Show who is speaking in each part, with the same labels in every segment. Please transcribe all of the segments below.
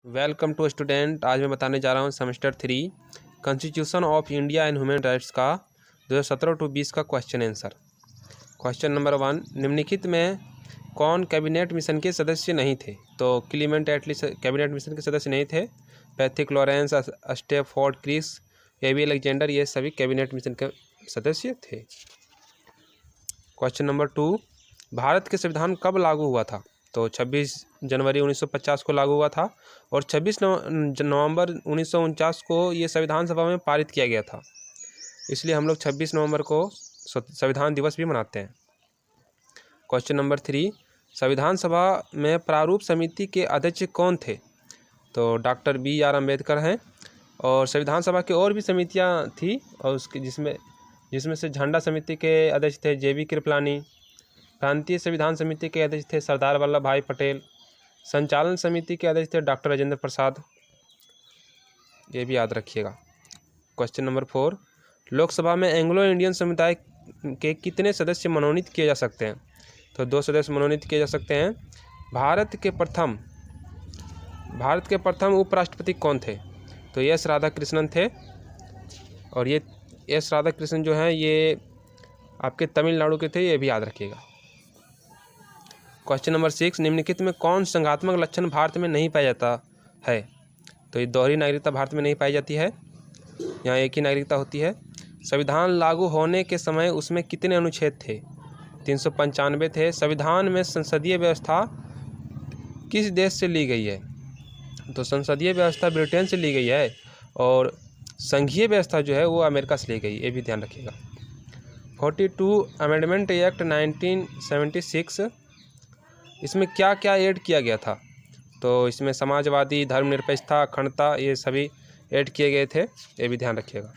Speaker 1: Welcome to student. आज मैं बताने जा रहा हूँ semester 3 constitution of India and human rights का 2017 टू 20 का क्वेश्चन आंसर। क्वेश्चन नंबर 1, निम्नलिखित में कौन कैबिनेट मिशन के सदस्य नहीं थे? तो क्लीमेंट एटली कैबिनेट मिशन के सदस्य नहीं थे। Pethick Lawrence, Stafford Cripps, A V Alexander, ये सभी कैबिनेट मिशन के सदस्य थे। क्वेश्चन नंबर 2, भारत के संविधान कब लागू हुआ था? तो 26 जनवरी 1950 को लागू हुआ था और 26 नवंबर 1949 को ये संविधान सभा में पारित किया गया था। इसलिए हम लोग 26 नवंबर को संविधान दिवस भी मनाते हैं। क्वेश्चन नंबर 3, संविधान सभा में प्रारूप समिति के अध्यक्ष कौन थे? तो डॉक्टर BR अम्बेडकर हैं। और संविधान सभा की और भी समितियां थी और उसकी जिसमें से झंडा समिति के अध्यक्ष थे JB कृपलानी, प्रांतीय संविधान समिति के अध्यक्ष थे सरदार वल्लभ भाई पटेल, संचालन समिति के अध्यक्ष थे डॉक्टर राजेंद्र प्रसाद। ये भी याद रखिएगा। क्वेश्चन नंबर 4, लोकसभा में एंग्लो इंडियन समुदाय के कितने सदस्य मनोनीत किए जा सकते हैं? तो 2 सदस्य मनोनीत किए जा सकते हैं। भारत के प्रथम उपराष्ट्रपति कौन थे? तो एस राधाकृष्णन थे। और ये एस राधाकृष्णन जो हैं ये आपके तमिलनाडु के थे, ये भी याद रखिएगा। क्वेश्चन नंबर 6, निम्नलिखित में कौन संघात्मक लक्षण भारत में नहीं पाया जाता है? तो ये दोहरी नागरिकता भारत में नहीं पाई जाती है, यहाँ एक ही नागरिकता होती है। संविधान लागू होने के समय उसमें कितने अनुच्छेद थे? 395 थे। संविधान में संसदीय व्यवस्था किस देश से ली गई है? तो संसदीय व्यवस्था ब्रिटेन से ली गई है और संघीय व्यवस्था जो है वो अमेरिका से ली गई, ये भी ध्यान रखिएगा। 42 अमेंडमेंट एक्ट 1976, इसमें क्या क्या ऐड किया गया था? तो इसमें समाजवादी, धर्मनिरपेक्षता, अखंडता, ये सभी ऐड किए गए थे, ये भी ध्यान रखिएगा।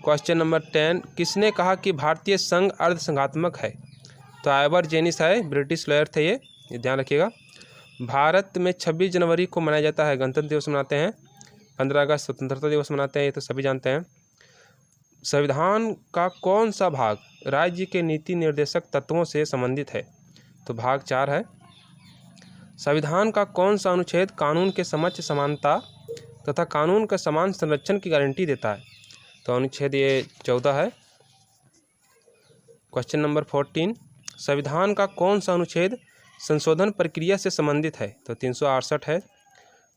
Speaker 1: क्वेश्चन नंबर 10, किसने कहा कि भारतीय संघ अर्धसंघात्मक है? तो आइवर जेनिस है, ब्रिटिश लॉयर थे ये ध्यान रखिएगा। भारत में 26 जनवरी को मनाया जाता है, गणतंत्र दिवस मनाते हैं। 15 अगस्त स्वतंत्रता दिवस मनाते हैं, ये तो सभी जानते हैं। संविधान का कौन सा भाग राज्य के नीति निर्देशक तत्वों से संबंधित है? तो भाग 4 है। संविधान का कौन सा अनुच्छेद कानून के समक्ष समानता तथा कानून का समान संरक्षण की गारंटी देता है? तो अनुच्छेद ये 14 है। क्वेश्चन नंबर 14, संविधान का कौन सा अनुच्छेद संशोधन प्रक्रिया से संबंधित है? तो 368 है।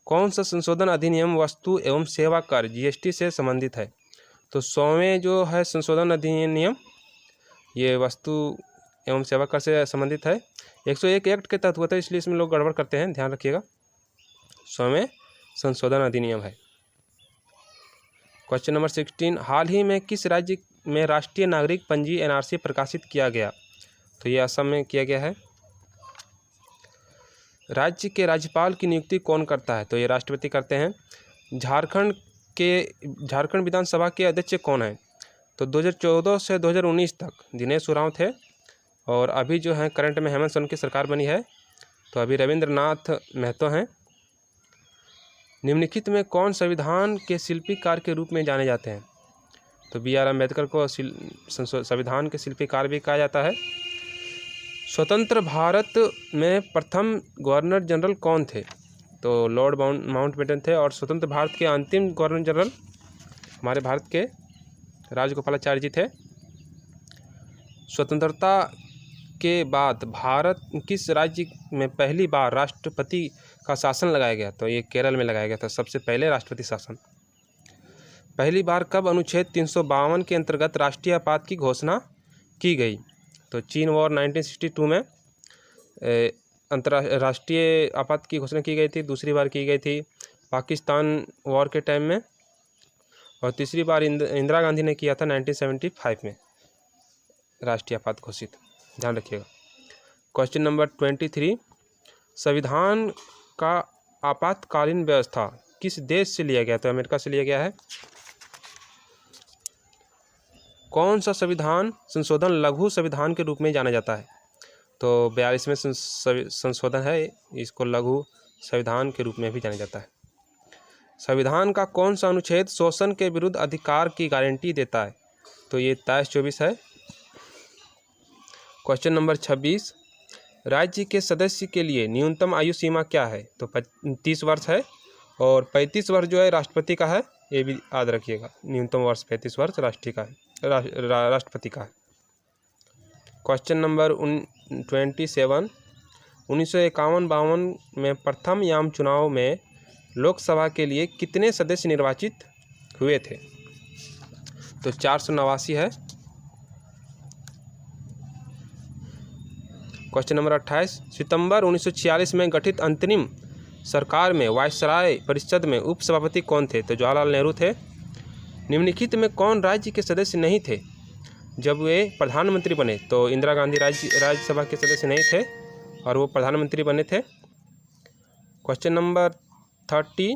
Speaker 1: कौन सा संशोधन अधिनियम वस्तु एवं सेवा कर GST से संबंधित है? तो 100वें जो है संशोधन अधिनियम ये वस्तु एवं सेवा कर से संबंधित है। 101 एक्ट के तहत हुआ था, इसलिए इसमें लोग गड़बड़ करते हैं, ध्यान रखिएगा। 100वें संशोधन अधिनियम है। क्वेश्चन नंबर 16, हाल ही में किस राज्य में राष्ट्रीय नागरिक पंजी NRC प्रकाशित किया गया? तो ये असम में किया गया है। राज्य के राज्यपाल की नियुक्ति कौन करता है? तो ये राष्ट्रपति करते हैं। झारखंड विधानसभा के अध्यक्ष कौन है? तो 2014 से 2019 तक दिनेश उरांव थे और अभी जो है करंट में हेमंत सोरेन की सरकार बनी है, तो अभी रविंद्रनाथ महतो हैं। निम्नलिखित में कौन संविधान के शिल्पीकार के रूप में जाने जाते हैं? तो BR अम्बेडकर को संविधान के शिल्पीकार भी कहा जाता है। स्वतंत्र भारत में प्रथम गवर्नर जनरल कौन थे? तो लॉर्ड माउंटबेटन थे। और स्वतंत्र भारत के अंतिम गवर्नर जनरल हमारे भारत के राजगोपालाचारी जी थे। स्वतंत्रता के बाद भारत किस राज्य में पहली बार राष्ट्रपति का शासन लगाया गया? तो ये केरल में लगाया गया था सबसे पहले राष्ट्रपति शासन। पहली बार कब अनुच्छेद 352 के अंतर्गत राष्ट्रीय आपात की घोषणा की गई? तो चीन वॉर 1962 में अंतर्राष्ट्रीय आपात की घोषणा की गई थी। दूसरी बार की गई थी पाकिस्तान वॉर के टाइम में और तीसरी बार इंदिरा गांधी ने किया था 1975 में राष्ट्रीय आपात घोषित, ध्यान रखिएगा। क्वेश्चन नंबर 23, संविधान का आपातकालीन व्यवस्था किस देश से लिया गया? तो अमेरिका से लिया गया है। कौन सा संविधान संशोधन लघु संविधान के रूप में जाना जाता है? तो 42वें संशोधन है, इसको लघु संविधान के रूप में भी जाना जाता है। संविधान का कौन सा अनुच्छेद शोषण के विरुद्ध अधिकार की गारंटी देता है? तो ये 23-24 है। क्वेश्चन नंबर 26, राज्य के सदस्य के लिए न्यूनतम आयु सीमा क्या है? तो 30 वर्ष है और 35 वर्ष जो है राष्ट्रपति का है, ये भी याद रखिएगा। न्यूनतम वर्ष 35 वर्ष राष्ट्रपति का है, राष्ट्रपति का है। क्वेश्चन नंबर 27, 1951-52 में प्रथम याम चुनाव में लोकसभा के लिए कितने सदस्य निर्वाचित हुए थे? तो 489 है। क्वेश्चन नंबर 28, सितंबर 1946 में गठित अंतरिम सरकार में वायसराय परिषद में उपसभापति कौन थे? तो जवाहरलाल नेहरू थे। निम्नलिखित में कौन राज्य के सदस्य नहीं थे जब वे प्रधानमंत्री बने? तो इंदिरा गांधी राज्यसभा के सदस्य नहीं थे और वो प्रधानमंत्री बने थे। क्वेश्चन नंबर 30,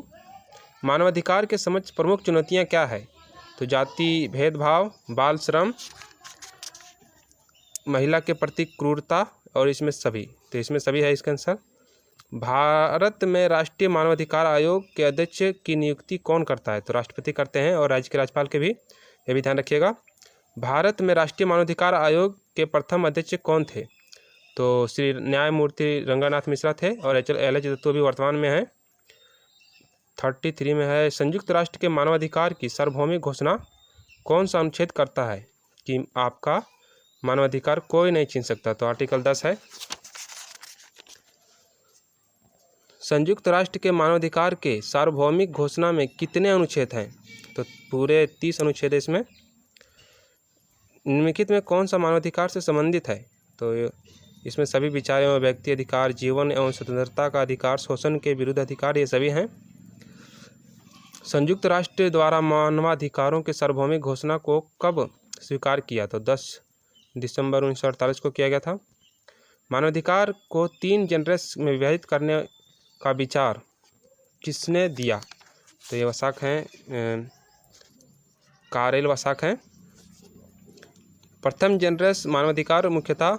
Speaker 1: मानवाधिकार के समक्ष प्रमुख चुनौतियां क्या है? तो जाति भेदभाव, बाल श्रम, महिला के प्रति क्रूरता और इसमें सभी। तो इसमें सभी है इसका आंसर। भारत में राष्ट्रीय मानवाधिकार आयोग के अध्यक्ष की नियुक्ति कौन करता है? तो राष्ट्रपति करते हैं और राज्य के राज्यपाल के भी, ये भी ध्यान रखिएगा। भारत में राष्ट्रीय मानवाधिकार आयोग के प्रथम अध्यक्ष कौन थे? तो श्री न्यायमूर्ति रंगानाथ मिश्रा थे और LH दत्तो भी वर्तमान में है। 33 में है, संयुक्त राष्ट्र के मानवाधिकार की सार्वभौमिक घोषणा कौन सा अनुच्छेद करता है कि आपका मानवाधिकार कोई नहीं छीन सकता? तो आर्टिकल 10 है। संयुक्त राष्ट्र के मानवाधिकार के सार्वभौमिक घोषणा में कितने अनुच्छेद हैं? तो पूरे 30 अनुच्छेद है इसमें। निम्नलिखित में कौन सा मानवाधिकार से संबंधित है? तो इसमें सभी विचार एवं व्यक्ति अधिकार, जीवन एवं स्वतंत्रता का अधिकार, शोषण के विरुद्ध अधिकार, ये सभी हैं। संयुक्त राष्ट्र द्वारा मानवाधिकारों के सार्वभौमिक घोषणा को कब स्वीकार किया? तो 10 दिसंबर 1948 को किया गया था। मानवाधिकार को 3 जनरेशन में विभाजित करने का विचार किसने दिया? तो ये वसाक हैं, कारेल वसाक हैं। प्रथम जनरेशन मानवाधिकार मुख्यतः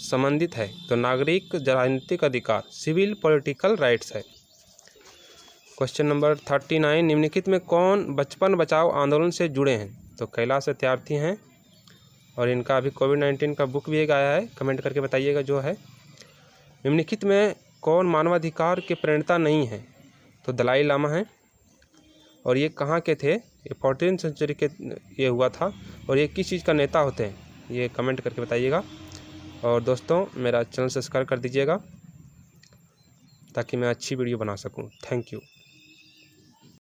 Speaker 1: संबंधित है तो नागरिक राजनीतिक अधिकार, सिविल पॉलिटिकल राइट्स है। क्वेश्चन नंबर 39, निम्नलिखित में कौन बचपन बचाओ आंदोलन से जुड़े हैं? तो कैलाश सत्यार्थी हैं और इनका अभी कोविड-19 का बुक भी एक आया है, कमेंट करके बताइएगा जो है। निम्नलिखित में कौन मानवाधिकार के प्रणेता नहीं है? तो दलाई लामा हैं और ये कहाँ के थे? ये 14वीं सेंचुरी के ये हुआ था और ये किस चीज़ का नेता होते हैं? ये कमेंट करके बताइएगा। और दोस्तों मेरा चैनल सब्सक्राइब कर दीजिएगा ताकि मैं अच्छी वीडियो बना सकूं। Thank you.